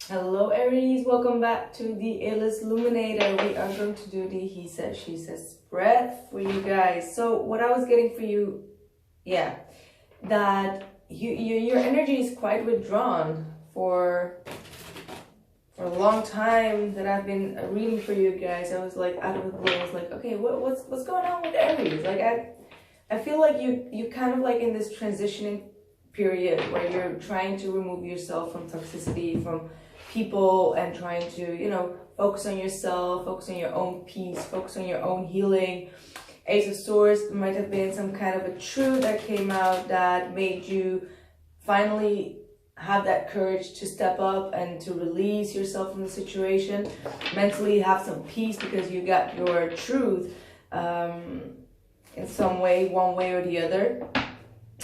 Hello Aries, welcome back to the illest illuminator. We are going to do the he says, she says spread for you guys. So what I was getting for you, that your energy is quite withdrawn for a long time that I've been reading for you guys. I was like out of the blue. I was like, okay, what's going on with Aries? Like I feel like you kind of like in this transitioning period where you're trying to remove yourself from toxicity, from people, and trying to, focus on yourself, focus on your own peace, focus on your own healing. Ace of Swords might have been some kind of a truth that came out that made you finally have that courage to step up and to release yourself from the situation. Mentally have some peace because you got your truth in some way, one way or the other.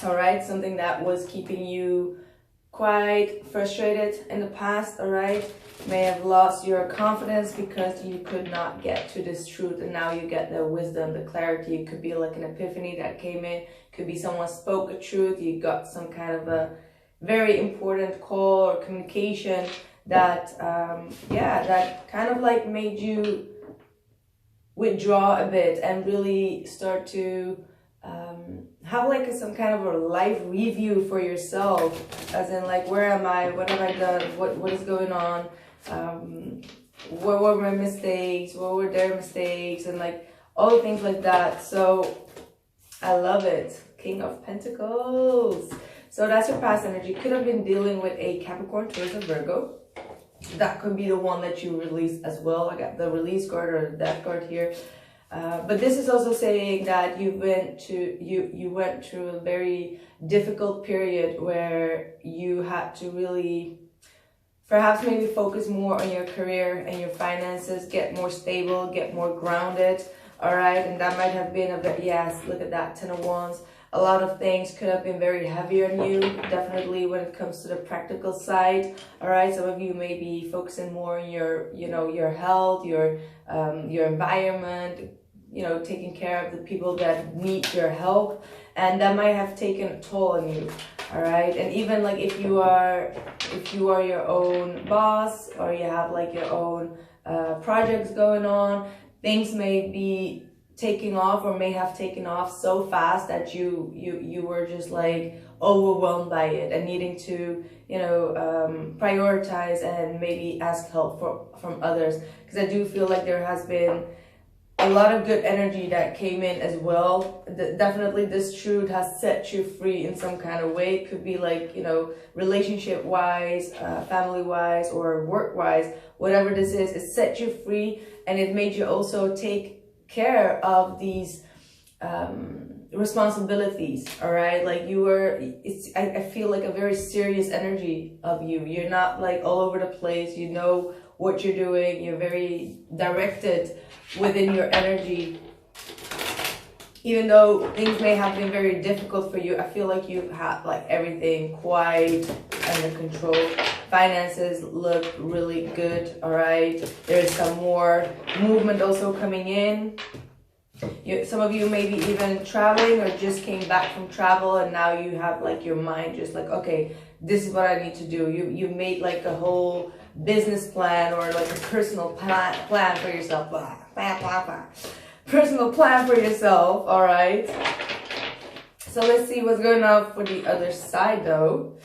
All right, something that was keeping you quite frustrated in the past. All right, may have lost your confidence because you could not get to this truth, and now you get the wisdom, the clarity. It could be like an epiphany that came in, could be someone spoke a truth, you got some kind of a very important call or communication that that kind of like made you withdraw a bit and really start to have like some kind of a life review for yourself, as in like, where am I, what have I done, what is going on, what were my mistakes, what were their mistakes, and like all the things like that. So I love it. King of Pentacles. So that's your past energy. Could have been dealing with a Capricorn, Taurus, or Virgo. That could be the one that you release as well. I got the release card or the death card here. But this is also saying that you went through a very difficult period where you had to really perhaps maybe focus more on your career and your finances, get more stable, get more grounded. All right, and that might have been a bit, yes, look at that, Ten of Wands. A lot of things could have been very heavy on you, definitely when it comes to the practical side. All right, some of you may be focusing more on your, your health, your environment, taking care of the people that need your help, and that might have taken a toll on you. All right, and even like if you are your own boss, or you have like your own projects going on, things may be taking off, or may have taken off so fast that you were just like overwhelmed by it and needing to prioritize and maybe ask help from others. Because I do feel like there has been a lot of good energy that came in as well. Definitely this truth has set you free in some kind of way. It could be like, relationship wise, family wise, or work wise, whatever this is, it set you free, and it made you also take care of these responsibilities. All right, like I feel like a very serious energy of you. You're not like all over the place. You know what you're doing. You're very directed within your energy. Even though things may have been very difficult for you, I feel like you've had like everything quite under control. Finances look really good. All right, there's some more movement also coming in. Some of you may be even traveling or just came back from travel, and now you have like your mind just like, okay, this is what I need to do. You made like a whole business plan, or like a personal plan for yourself. Personal plan for yourself. All right, so let's see what's going on for the other side though.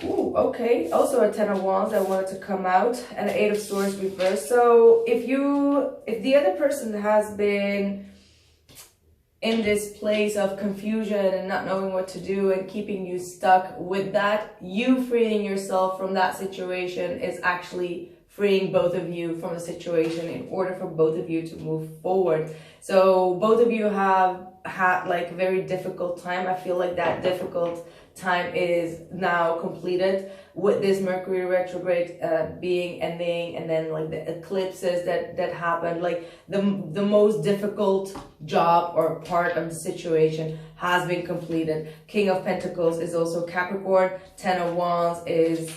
Ooh, okay, also a Ten of Wands that wanted to come out, and an Eight of Swords reversed. So if the other person has been in this place of confusion and not knowing what to do and keeping you stuck with that, you freeing yourself from that situation is actually freeing both of you from the situation in order for both of you to move forward. So both of you have had like a very difficult time. I feel like that difficult time is now completed with this Mercury retrograde being ending, and then like the eclipses that happened. Like the most difficult job or part of the situation has been completed. King of Pentacles is also Capricorn. Ten of Wands is,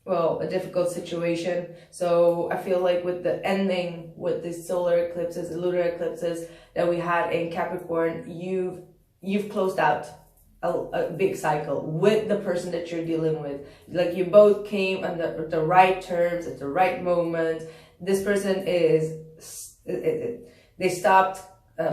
well, a difficult situation. So I feel like with the ending, with the solar eclipses, the lunar eclipses that we had in Capricorn, you've closed out a big cycle with the person that you're dealing with. Like you both came on the right terms at the right moment. This person they stopped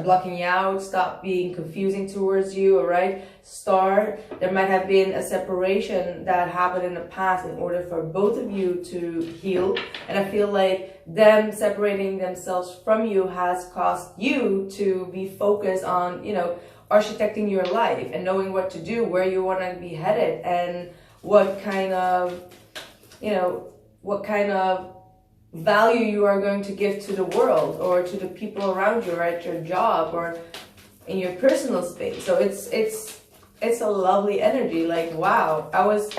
blocking you out, stop being confusing towards you, all right? Star, there might have been a separation that happened in the past in order for both of you to heal. And I feel like them separating themselves from you has caused you to be focused on, you know, architecting your life and knowing what to do, where you want to be headed, and what kind of, you know, what kind of value you are going to give to the world or to the people around you, or at your job or in your personal space. So it's a lovely energy. Like, wow, I was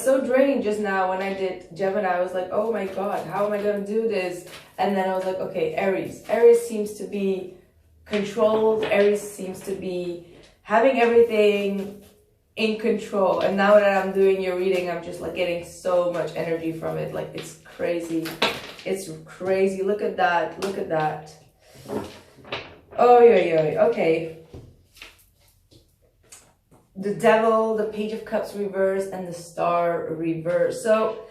so drained just now when I did Gemini. I was like, oh my god, how am I going to do this? And then I was like, okay, Aries seems to be controlled. Aries seems to be having everything in control. And now that I'm doing your reading, I'm just like getting so much energy from it. Like, it's crazy. It's crazy. Look at that. Look at that. Oh, yeah. Okay. The Devil, the Page of Cups reverse, and the Star reverse. So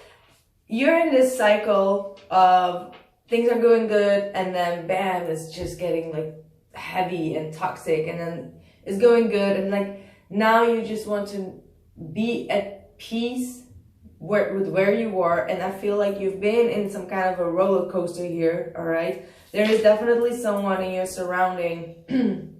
you're in this cycle of things are going good, and then bam, it's just getting like heavy and toxic, and then it's going good, and like now you just want to be at peace with where you are. And I feel like you've been in some kind of a roller coaster here, all right? There is definitely someone in your surrounding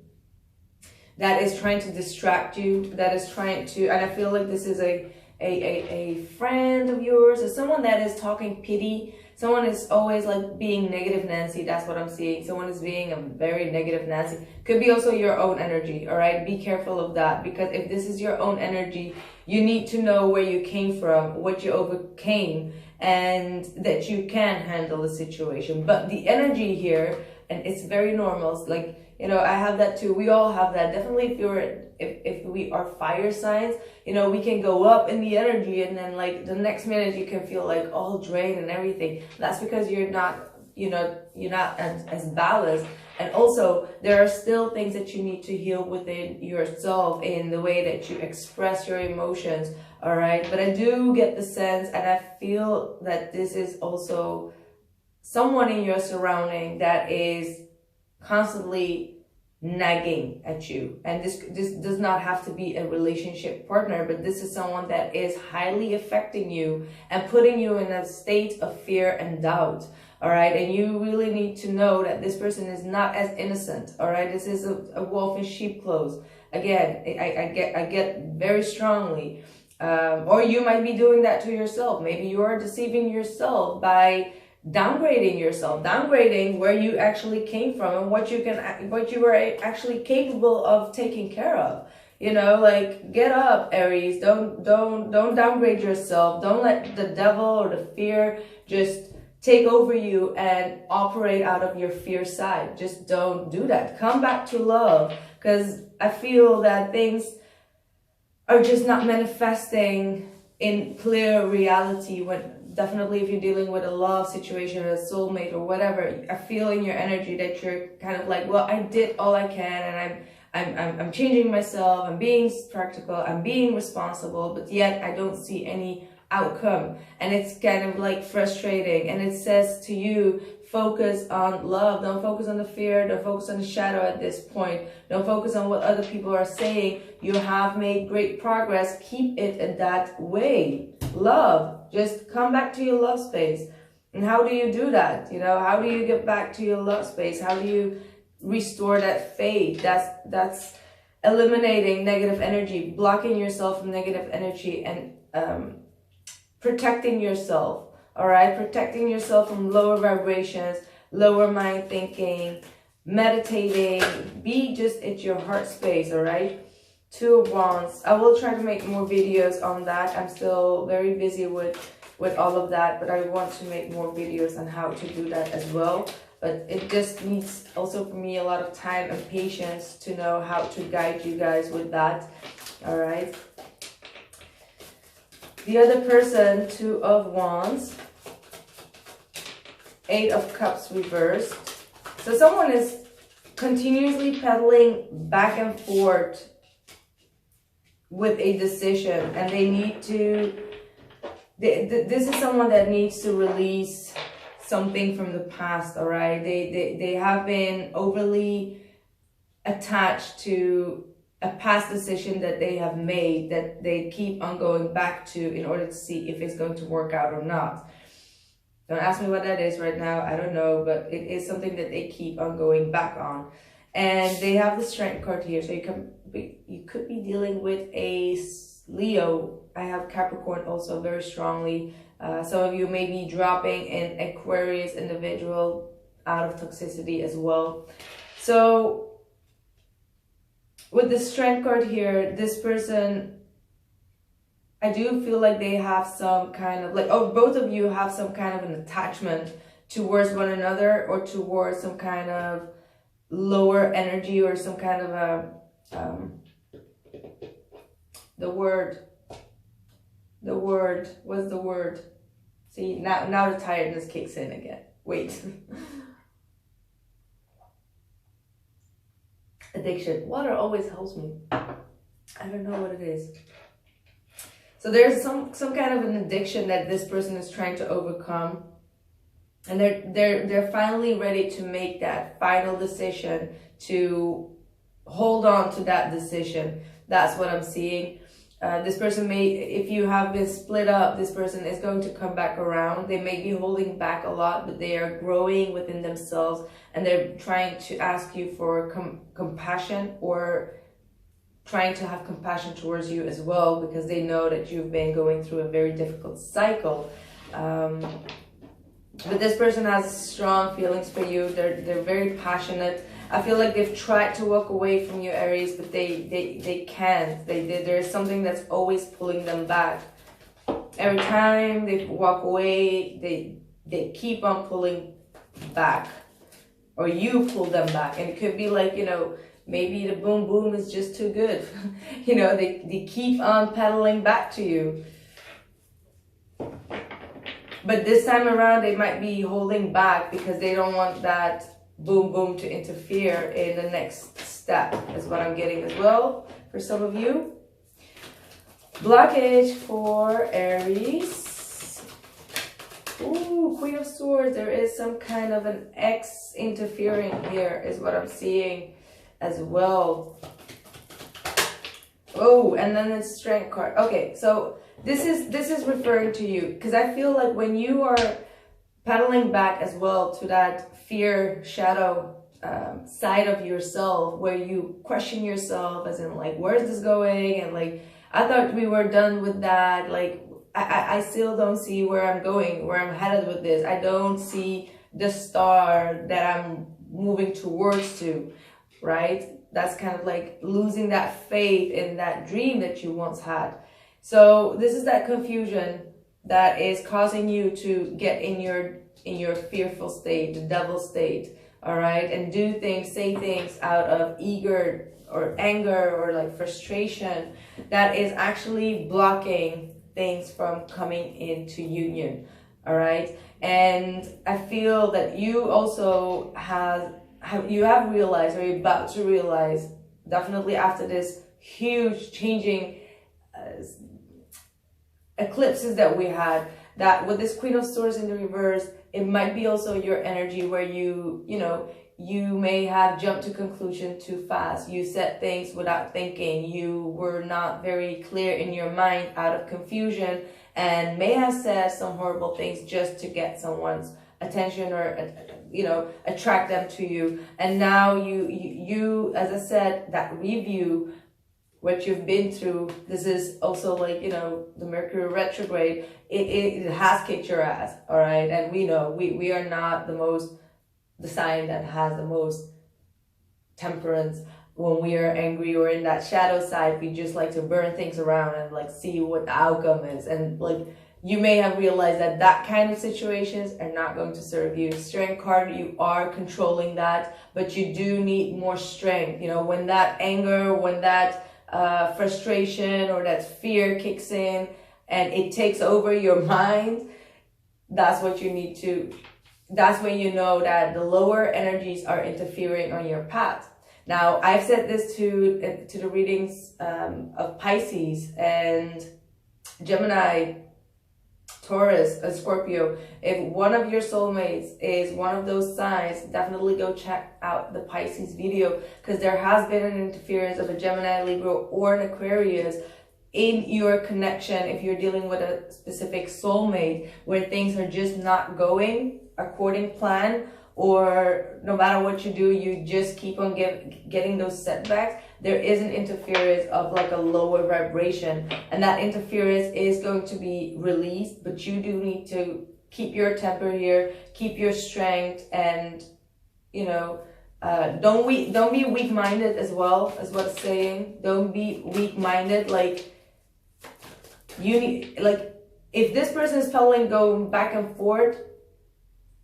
that is trying to distract you, that is trying to, and I feel like this is a friend of yours, or someone that is talking pity. Someone is always like being negative Nancy. That's what I'm seeing. Someone is being a very negative Nancy. Could be also your own energy, all right? Be careful of that, because if this is your own energy, you need to know where you came from, what you overcame, and that you can handle the situation. But the energy here, and it's very normal, like, you know, I have that too. We all have that. Definitely if we are fire signs, you know, we can go up in the energy, and then like the next minute you can feel like all drained and everything. That's because you're not, you know, you're not as balanced. And also there are still things that you need to heal within yourself in the way that you express your emotions, all right? But I do get the sense, and I feel that this is also someone in your surrounding that is constantly nagging at you. And this does not have to be a relationship partner, but this is someone that is highly affecting you and putting you in a state of fear and doubt, all right? And you really need to know that this person is not as innocent, all right? This is a wolf in sheep clothes. Again, I get very strongly, or you might be doing that to yourself. Maybe you are deceiving yourself by downgrading yourself, downgrading where you actually came from and what you were actually capable of taking care of. You know, like, get up, Aries. Don't downgrade yourself. Don't let the devil or the fear just take over you and operate out of your fear side. Just don't do that. Come back to love, because I feel that things are just not manifesting in clear reality. When definitely if you're dealing with a love situation, a soulmate or whatever, I feel in your energy that you're kind of like, well, I did all I can, and I'm changing myself, I'm being practical, I'm being responsible, but yet I don't see any outcome. And it's kind of like frustrating. And it says to you, focus on love. Don't focus on the fear. Don't focus on the shadow at this point. Don't focus on what other people are saying. You have made great progress. Keep it in that way. Love. Just come back to your love space. And how do you do that? You know, how do you get back to your love space? How do you restore that faith? That's eliminating negative energy, blocking yourself from negative energy, and protecting yourself. All right, protecting yourself from lower vibrations, lower mind thinking, meditating. Be just at your heart space. All right. Two of Wands. I will try to make more videos on that. I'm still very busy with all of that, but I want to make more videos on how to do that as well. But it just needs also for me a lot of time and patience to know how to guide you guys with that. All right. The other person, Two of Wands, Eight of Cups reversed. So someone is continuously pedaling back and forth with a decision, and they need to, this is someone that needs to release something from the past, all right? They have been overly attached to a past decision that they have made that they keep on going back to in order to see if it's going to work out or not. Don't ask me what that is right now. I don't know, but it is something that they keep on going back on. And they have the Strength card here. So you could be dealing with a Leo. I have Capricorn also very strongly. Some of you may be dropping an Aquarius individual out of toxicity as well. So with the Strength card here, this person, I do feel like they have some kind of, like, oh, both of you have some kind of an attachment towards one another, or towards some kind of lower energy, or some kind of a, what's the word? See, now the tiredness kicks in again. Wait. Addiction. Water always helps me. I don't know what it is. So there's some kind of an addiction that this person is trying to overcome, and they're finally ready to make that final decision, to hold on to that decision. That's what I'm seeing. This person may, if you have been split up, this person is going to come back around. They may be holding back a lot, but they are growing within themselves, and they're trying to ask you for compassion, or trying to have compassion towards you as well, because they know that you've been going through a very difficult cycle. But this person has strong feelings for you. They're very passionate. I feel like they've tried to walk away from you, Aries, but they can't. There's something that's always pulling them back. Every time they walk away, they keep on pulling back, or you pull them back. And it could be like, you know, maybe the boom boom is just too good. You know, they keep on pedaling back to you. But this time around, they might be holding back because they don't want that boom boom to interfere in the next step, is what I'm getting as well for some of you. Blockage for Aries. Ooh, Queen of Swords. There is some kind of an ex interfering here, is what I'm seeing as well. Oh, and then the Strength card. Okay, so this is referring to you, because I feel like when you are paddling back as well to that fear shadow side of yourself, where you question yourself as in like, where's this going? And like, I thought we were done with that. Like, I still don't see where I'm going, where I'm headed with this. I don't see the star that I'm moving towards to, right? That's kind of like losing that faith in that dream that you once had. So this is that confusion that is causing you to get in your fearful state, the devil state, all right? And do things, say things out of eager or anger or like frustration that is actually blocking things from coming into union, all right? And I feel that you also have realized, or you're about to realize, definitely after this huge changing eclipses that we had, that with this Queen of Swords in the reverse, it might be also your energy where you may have jumped to conclusion too fast. You said things without thinking. You were not very clear in your mind out of confusion, and may have said some horrible things just to get someone's attention, or attract them to you. And now you as I said, that review what you've been through, this is also like, the Mercury retrograde, it has kicked your ass, all right? And we know we are not the sign that has the most temperance. When we are angry or in that shadow side, we just like to burn things around and like see what the outcome is. And like, you may have realized that kind of situations are not going to serve you. Strength card, you are controlling that, but you do need more strength. When that anger, when that frustration or that fear kicks in and it takes over your mind, that's what you need to, that's when you know that the lower energies are interfering on your path. Now, I've said this to the readings of Pisces and Gemini, Taurus, and Scorpio. If one of your soulmates is one of those signs, definitely go check out the Pisces video, because there has been an interference of a Gemini, Libra, or an Aquarius in your connection if you're dealing with a specific soulmate where things are just not going according plan, or no matter what you do, you just keep on getting those setbacks. There is an interference of like a lower vibration, and that interference is going to be released, but you do need to keep your temper here, keep your strength, and you know, don't be weak-minded as well, as what it's saying. Don't be weak-minded. Like, you need, like, if this person is pedaling, going back and forth,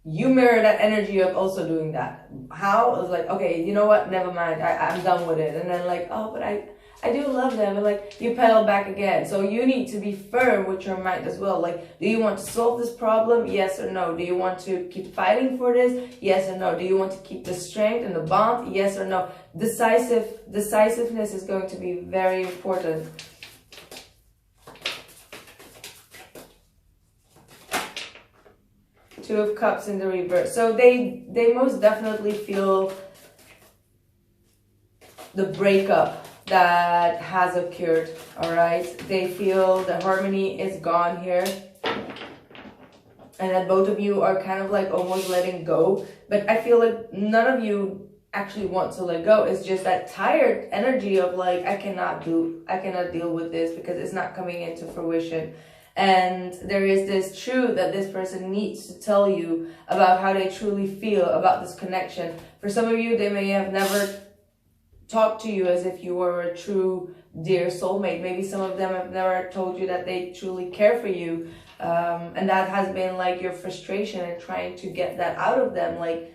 you mirror that energy of also doing that. How? It was like, okay, you know what? Never mind. I'm done with it. And then like, oh, but I do love them. And like, you pedal back again. So you need to be firm with your mind as well. Like, do you want to solve this problem? Yes or no? Do you want to keep fighting for this? Yes or no? Do you want to keep the strength and the bond? Yes or no? Decisiveness is going to be very important. Two of Cups in the reverse. So they most definitely feel the breakup that has occurred. All right, they feel the harmony is gone here, and that both of you are kind of like almost letting go. But I feel like none of you actually want to let go. It's just that tired energy of like, I cannot deal with this because it's not coming into fruition. And there is this truth that this person needs to tell you about how they truly feel about this connection. For some of you, they may have never talked to you as if you were a true dear soulmate. Maybe some of them have never told you that they truly care for you. And that has been like your frustration and trying to get that out of them. Like,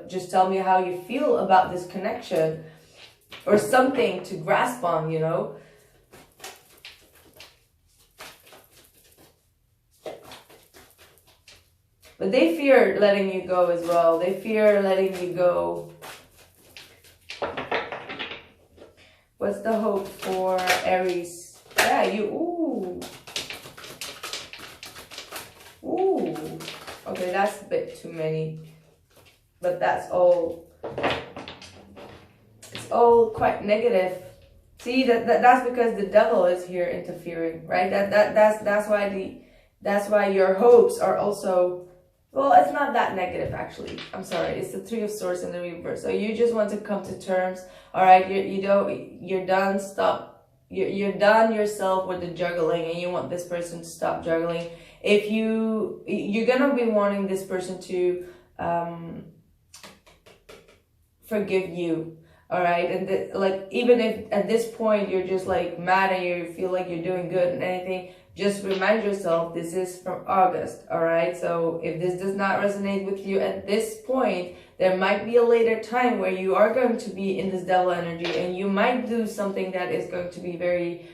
just tell me how you feel about this connection, or something to grasp on, you know. But they fear letting you go as well. They fear letting you go. What's the hope for Aries? Yeah, you, ooh. Ooh. Okay, that's a bit too many. But that's all. It's all quite negative. See, that's because the devil is here interfering, right? That's why your hopes are also. Well, it's not that negative, actually. I'm sorry. It's the Three of Swords in the reverse. So you just want to come to terms. All right, you're done. Stop. You're done yourself with the juggling, and you want this person to stop juggling. If you're gonna be wanting this person to forgive you. All right, and like, even if at this point you're just like mad and you feel like you're doing good and anything, just remind yourself this is from August. All right, so if this does not resonate with you at this point, there might be a later time where you are going to be in this devil energy, and you might do something that is going to be very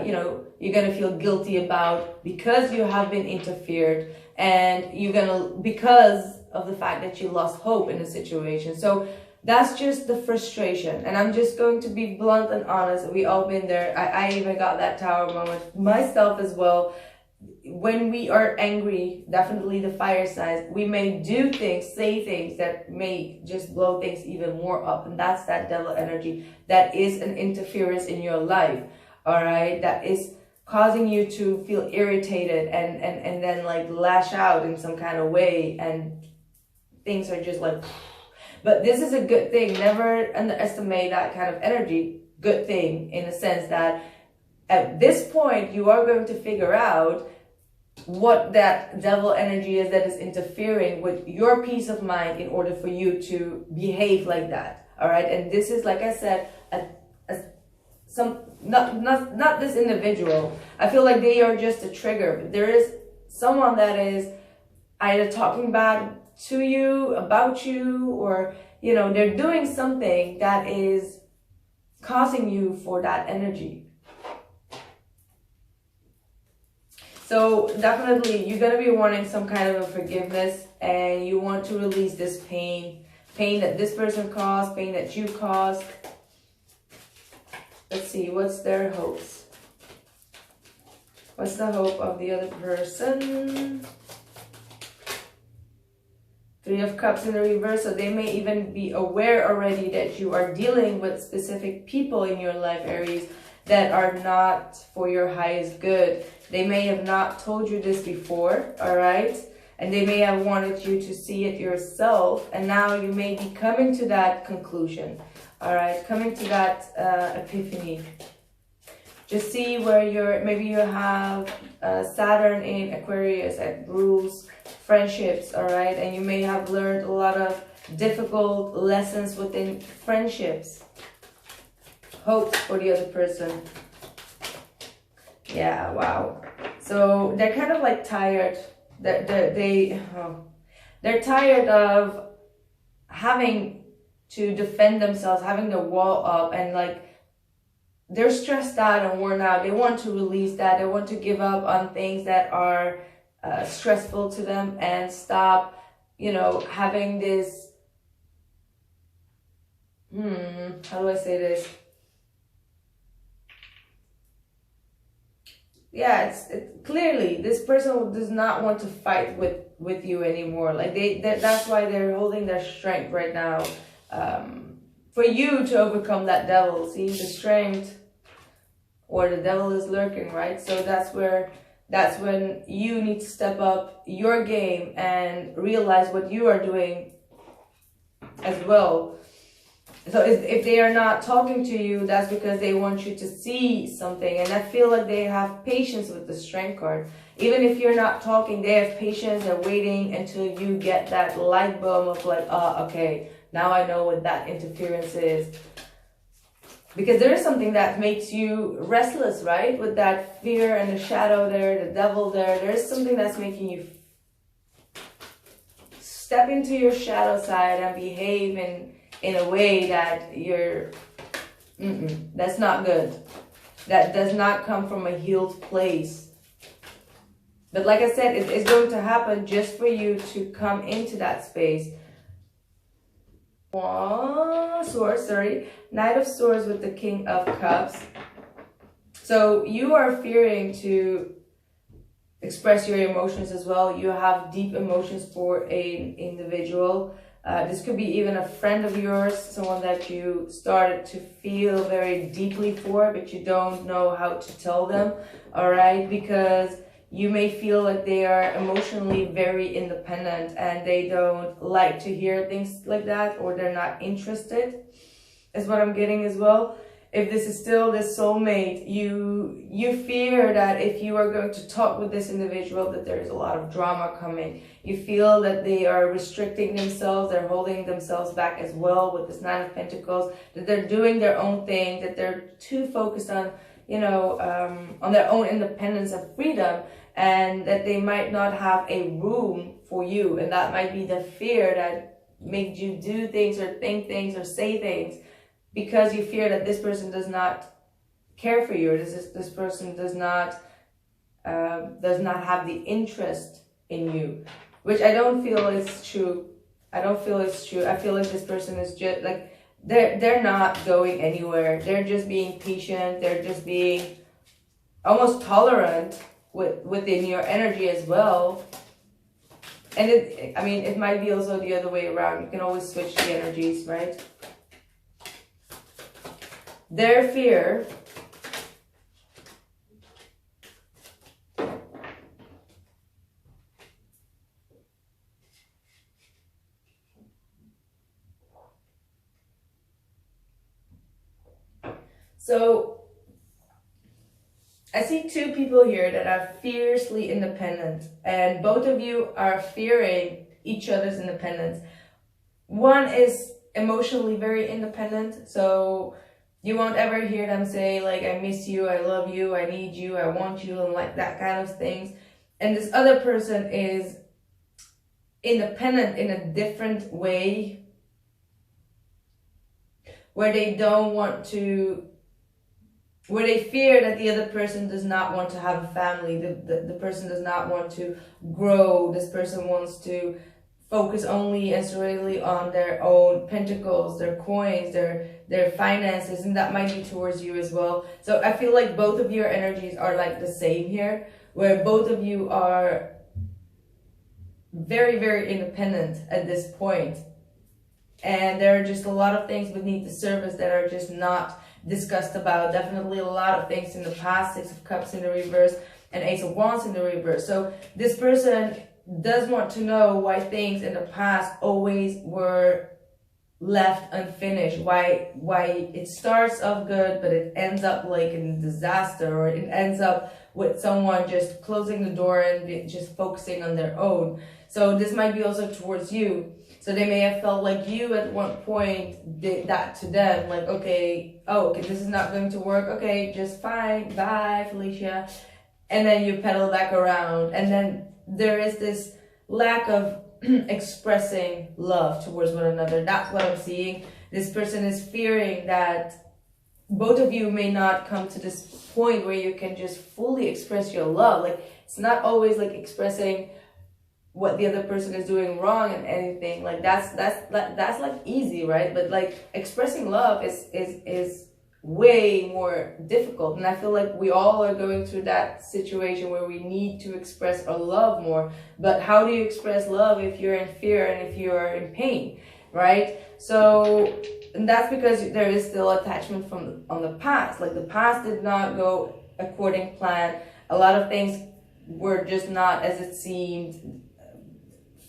you know, you're gonna feel guilty about, because you have been interfered, and because of the fact that you lost hope in the situation. So that's just the frustration. And I'm just going to be blunt and honest. We all been there. I even got that tower moment myself as well. When we are angry, definitely the fire signs, we may do things, say things that may just blow things even more up. And that's that devil energy. That is an interference in your life. All right. That is causing you to feel irritated and then like lash out in some kind of way. And things are just like, but this is a good thing. Never underestimate that kind of energy. Good thing in the sense that at this point, you are going to figure out what that devil energy is that is interfering with your peace of mind in order for you to behave like that. All right. And this is, like I said, not this individual. I feel like they are just a trigger. But there is someone that is either talking bad to you, about you, or, you know, they're doing something that is causing you for that energy. So definitely you're going to be wanting some kind of a forgiveness, and you want to release this pain pain that this person caused, pain that you caused. Let's see, what's their hopes? What's the hope of the other person? Three of Cups in the reverse, so they may even be aware already that you are dealing with specific people in your life, Aries, that are not for your highest good. They may have not told you this before, all right? And they may have wanted you to see it yourself, and now you may be coming to that conclusion, all right? Coming to that epiphany. Just see where you're, maybe you have Saturn in Aquarius that rules friendships, all right? And you may have learned a lot of difficult lessons within friendships. Hope for the other person. Yeah, wow. So they're kind of like tired. They're tired of having to defend themselves, having the wall up, and like they're stressed out and worn out. They want to release that. They want to give up on things that are stressful to them and stop, you know, having this, how do I say this? Yeah, it's clearly this person does not want to fight with you anymore. Like that's why they're holding their strength right now, for you to overcome that devil. See, the strength, or the devil is lurking, right? So that's when you need to step up your game and realize what you are doing as well. So if they are not talking to you, that's because they want you to see something. And I feel like they have patience with the Strength card. Even if you're not talking, they have patience. They're waiting until you get that light bulb of like, oh, okay, now I know what that interference is. Because there is something that makes you restless, right? With that fear and the shadow there, the devil there. There is something that's making you step into your shadow side and behave in a way that you're, that's not good. That does not come from a healed place. But like I said, it's going to happen just for you to come into that space. Knight of Swords with the King of Cups. So you are fearing to express your emotions as well. You have deep emotions for an individual. This could be even a friend of yours, someone that you started to feel very deeply for, but you don't know how to tell them, all right? Because you may feel like they are emotionally very independent and they don't like to hear things like that, or they're not interested, is what I'm getting as well. If this is still this soulmate, you fear that if you are going to talk with this individual, that there's a lot of drama coming. You feel that they are restricting themselves, they're holding themselves back as well with this Nine of Pentacles, that they're doing their own thing, that they're too focused on, you know, on their own independence and freedom, and that they might not have a room for you. And that might be the fear that made you do things or think things or say things, because you fear that this person does not care for you, or this person does not have the interest in you, which I don't feel is true. I don't feel it's true. I feel like this person is just like, they're not going anywhere. They're just being patient. They're just being almost tolerant within your energy as well. And it might be also the other way around. You can always switch the energies, right? Their fear so I see two people here that are fiercely independent, and both of you are fearing each other's independence. One is emotionally very independent, so you won't ever hear them say like, I miss you, I love you, I need you, I want you, and like that kind of things. And this other person is independent in a different way, where they don't want to, where they fear that the other person does not want to have a family, the person does not want to grow, this person wants to focus only and solely on their own pentacles, their coins, their finances, and that might be towards you as well. So I feel like both of your energies are like the same here, where both of you are very, very independent at this point. And there are just a lot of things beneath the surface that are just not discussed about. Definitely a lot of things in the past, Six of Cups in the reverse and Ace of Wands in the reverse. So this person does want to know why things in the past always were left unfinished, why it starts off good but it ends up like in a disaster, or it ends up with someone just closing the door and just focusing on their own. So this might be also towards you. So they may have felt like you at one point did that to them, like, okay, oh, okay, this is not going to work, okay, just fine, bye Felicia, and then you pedal back around, and then there is this lack of expressing love towards one another. That's what I'm seeing. This person is fearing that both of you may not come to this point where you can just fully express your love. Like, it's not always like expressing what the other person is doing wrong and anything. Like that's like easy, right? But like expressing love is way more difficult, and I feel like we all are going through that situation where we need to express our love more. But how do you express love if you're in fear and if you are in pain, right? So, and that's because there is still attachment from on the past. Like the past did not go according plan. A lot of things were just not as it seemed.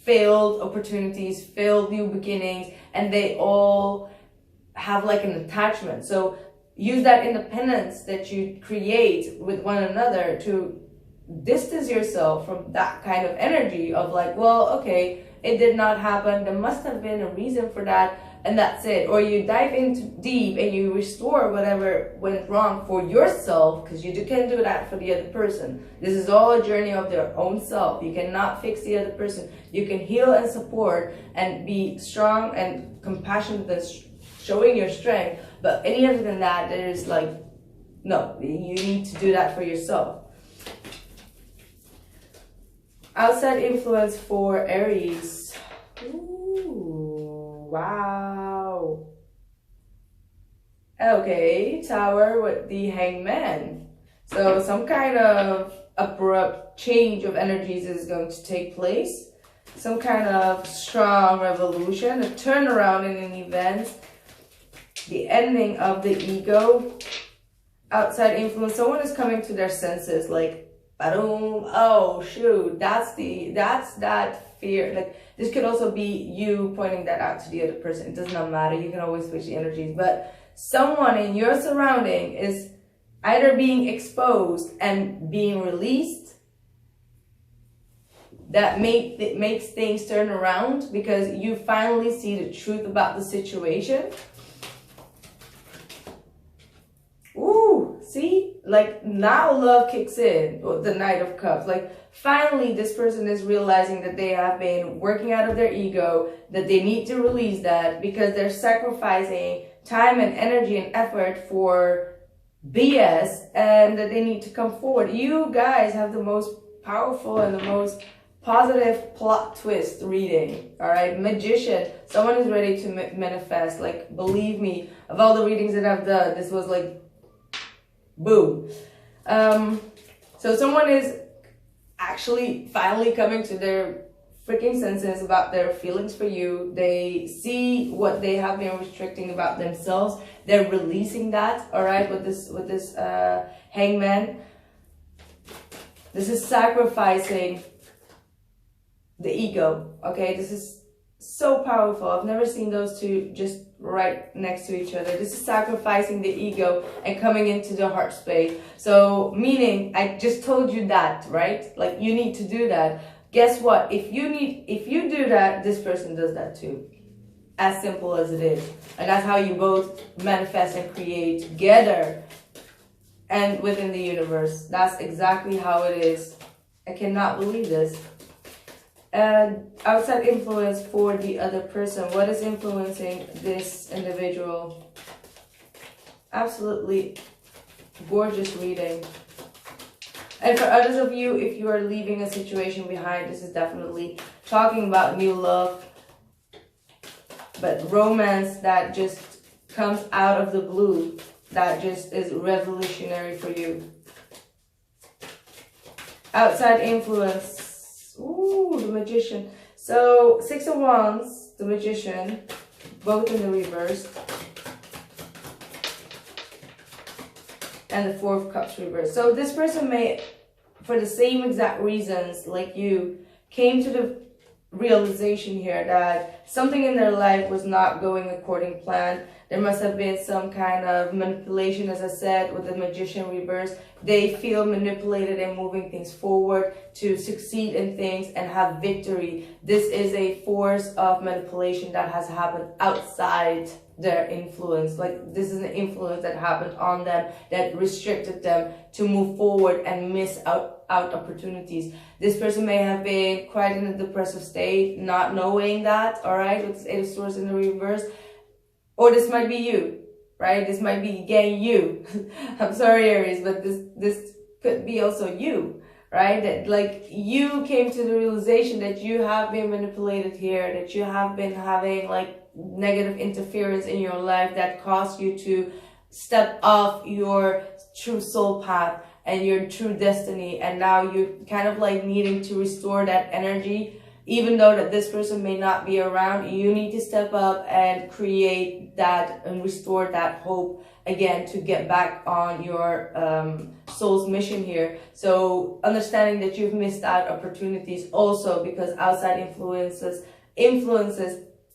Failed opportunities, failed new beginnings, and they all have like an attachment. So use that independence that you create with one another to distance yourself from that kind of energy of like, well, okay, it did not happen, there must have been a reason for that, and that's it. Or you dive into deep and you restore whatever went wrong for yourself, because you can't do that for the other person. This is all a journey of their own self. You cannot fix the other person. You can heal and support and be strong and compassionate and showing your strength, but any other than that, there is like, no, you need to do that for yourself. Outside influence for Aries. Ooh, wow. Okay, Tower with the Hangman. So some kind of abrupt change of energies is going to take place. Some kind of strong revolution, a turnaround in an event. The ending of the ego. Outside influence. Someone is coming to their senses, like, boom, oh shoot, that's that fear. Like, this could also be you pointing that out to the other person. It does not matter. You can always switch the energies. But someone in your surrounding is either being exposed and being released. That makes things turn around because you finally see the truth about the situation. Ooh, see? Like, now love kicks in, the Knight of Cups. Like, finally, this person is realizing that they have been working out of their ego, that they need to release that because they're sacrificing time and energy and effort for BS, and that they need to come forward. You guys have the most powerful and the most positive plot twist reading. All right, Magician. Someone is ready to manifest. Like, believe me, of all the readings that I've done, this was like, boom. So someone is actually finally coming to their freaking senses about their feelings for you. They see what they have been restricting about themselves. They're releasing that, all right, with this Hangman. This is sacrificing the ego, okay? This is so powerful. I've never seen those two just right next to each other. This is sacrificing the ego and coming into the heart space. So, meaning, I just told you that, right? Like, you need to do that. Guess what? If you do that, this person does that too. As simple as it is. And that's how you both manifest and create together and within the universe. That's exactly how it is. I cannot believe this. And outside influence for the other person. What is influencing this individual? Absolutely gorgeous reading. And for others of you, if you are leaving a situation behind, this is definitely talking about new love, but romance that just comes out of the blue, that just is revolutionary for you. Outside influence. Ooh, the Magician. So, Six of Wands, the Magician, both in the reverse. And the Four of Cups reverse. So this person may, for the same exact reasons like you, came to the realization here that something in their life was not going according to plan. There must have been some kind of manipulation, as I said, with the Magician reverse. They feel manipulated in moving things forward to succeed in things and have victory. This is a force of manipulation that has happened outside their influence. Like, this is an influence that happened on them that restricted them to move forward and miss out opportunities. This person may have been quite in a depressive state, not knowing that, all right, with this Eight of Swords in the reverse. Or this might be you, right? This might be, again, you. I'm sorry, Aries, but this could be also you, right? That, like, you came to the realization that you have been manipulated here, that you have been having, like, negative interference in your life that caused you to step off your true soul path and your true destiny, and now you're kind of like needing to restore that energy. Even though that this person may not be around, you need to step up and create that and restore that hope again to get back on your soul's mission here. So understanding that you've missed out opportunities also because outside influences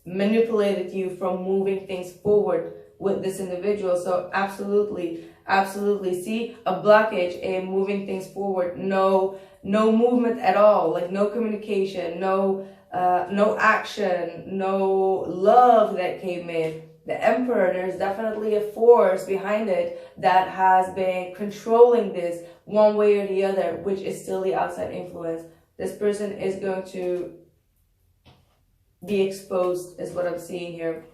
manipulated you from moving things forward with this individual. So absolutely see a blockage in moving things forward. No movement at all, like no communication, no action, no love that came in. The Emperor, there's definitely a force behind it that has been controlling this one way or the other, which is still the outside influence. This person is going to be exposed, is what I'm seeing here.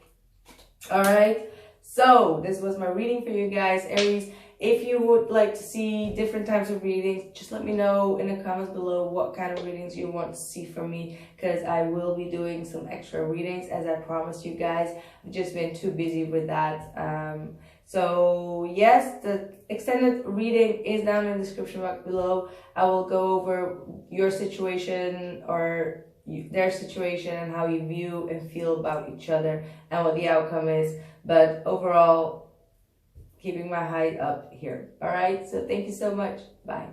All right, so this was my reading for you guys, Aries. If you would like to see different types of readings, just let me know in the comments below what kind of readings you want to see from me, because I will be doing some extra readings as I promised you guys. I've just been too busy with that. So yes, the extended reading is down in the description box below. I will go over your situation or their situation and how you view and feel about each other and what the outcome is. But overall, keeping my height up here. All right, so thank you so much. Bye.